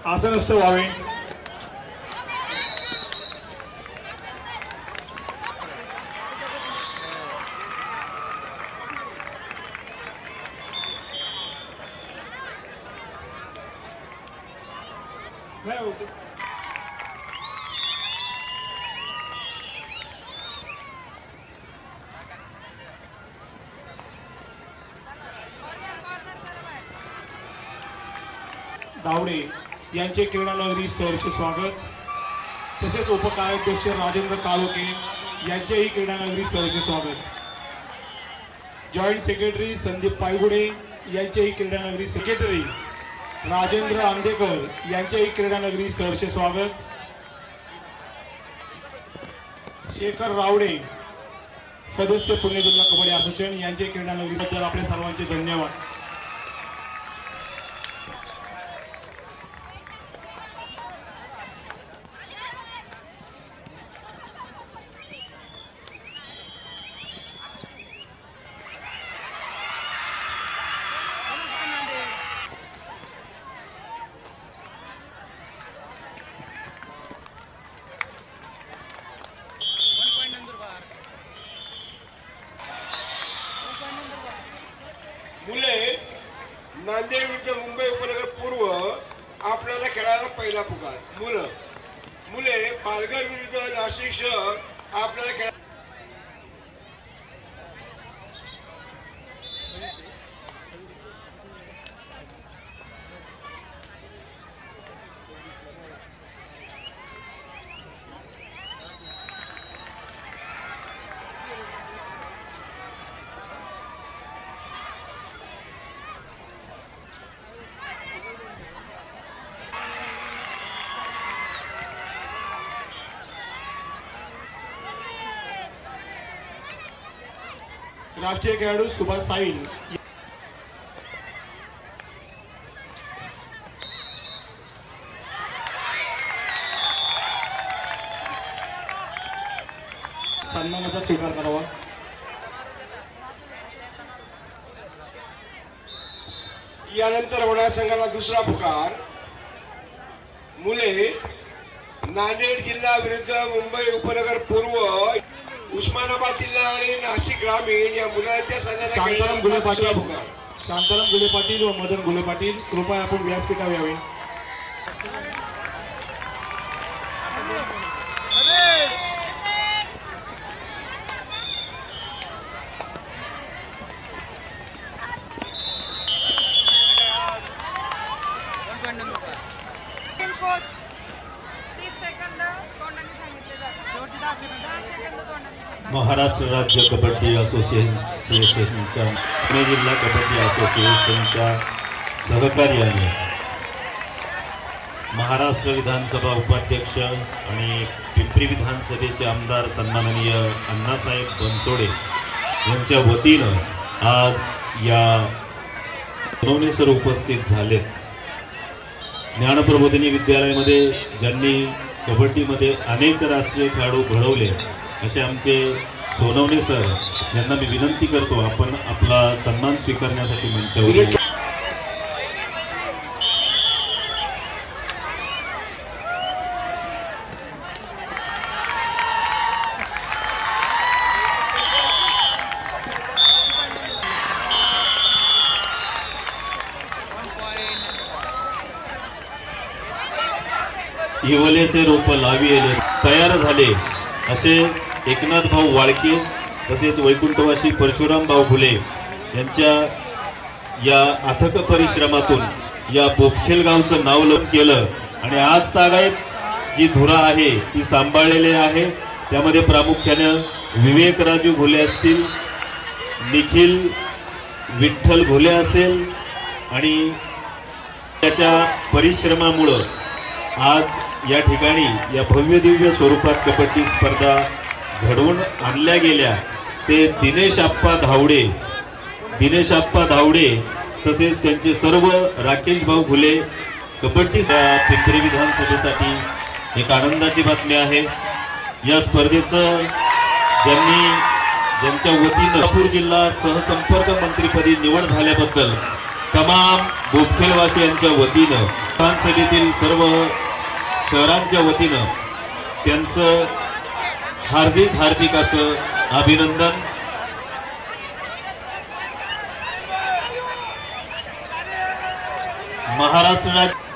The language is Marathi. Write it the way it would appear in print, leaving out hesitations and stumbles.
आसनस्थ व्हावे। धावडे यांचे क्रीडा नगरी सहर्ष स्वागत। तसेच उपकार्याध्यक्ष राजेंद्र कालोके यांचेही क्रीडा नगरी सहर्ष स्वागत। जॉइंट सेक्रेटरी संदीप पायगुडे यांचेही क्रीडा नगरी सेक्रेटरी राजेंद्र आंदेकर यांचेही क्रीडा नगरी सहर्ष स्वागत। शेखर रावडे सदस्य पुणे जिल्हा कबड्डी असोसिएशन यांचे क्रीडा नगरीबद्दल आपले सर्वांचे धन्यवाद। मुले नांदेड विरुद्ध मुंबई उपनगर पूर्व आपल्याला खेळायला पहिला पुकार। मुले पालघर विरुद्ध नाशिक शहर आपल्याला खेळा राष्ट्रीय खेळाडू सुभाष साईल सन्मानाचा स्वीकार करावा। यानंतर होणाऱ्या संघाला दुसरा पुकार। मुले नांदेड जिल्हा विरुद्ध मुंबई उपनगर पूर्व उस्मानाबाद जिल्हा आणि नाशिक ग्रामीण या मुलांच्या संघाला शांताराम गुले पाटील व मदन गुले पाटील कृपया आपण व्यासपीठावर यावे। महाराष्ट्र राज्य कबड्डी असोसिएशनच्या पुणे जिल्हा कबड्डी असोसिएशनच्या सहकार्याने महाराष्ट्र विधानसभा उपाध्यक्ष आणि पिंपरी विधानसभेचे आमदार सन्माननीय अण्णासाहेब बनसोडे यांच्या वतीनं आज या बनवणे सर उपस्थित झाले। ज्ञानप्रबोधिनी विद्यालयामध्ये ज्यांनी कबड्डीमध्ये अनेक राष्ट्रीय खेळाडू घडवले असे आमचे सोनवणे सर यांना मी विनंती करतो आपण आपला सन्मान स्वीकारण्यासाठी मंचावर हिवलेचे रोप लाविले तयार झाले असे एकनाथ भाऊ वाळके तसेच वैकुंठवासी परशुराम भाऊ फुले यांच्या या अथक परिश्रमातून या बोपखेल गावचं नाव लावून केलं आणि आज तागायत जी धुरा आहे ती सांभाळलेली आहे। त्यामध्ये प्रामुख्याने विवेकराजू घोले असतील, निखिल विठ्ठल घोले असेल आणि त्याच्या परिश्रमामुळे आज या ठिकाणी या भव्य दिव्य स्वरूपात कबड्डी स्पर्धा घडवून आणल्या गेल्या। ते दिनेश आप्पा धावडे तसेच त्यांचे सर्व राकेश भाऊ घुले कबड्डी पिंपरी विधानसभेसाठी एक आनंदाची बातमी आहे। या स्पर्धेचं ज्यांच्या वतीनं नागपूर जिल्हा सहसंपर्क मंत्रीपदी निवड झाल्याबद्दल तमाम बोपखेलवासियांच्या वतीनं विधानसभेतील सर्व शहरांच्या वतीनं त्यांचं हार्दिक हार्दिक असं अभिनंदन. महाराष्ट्र राज्य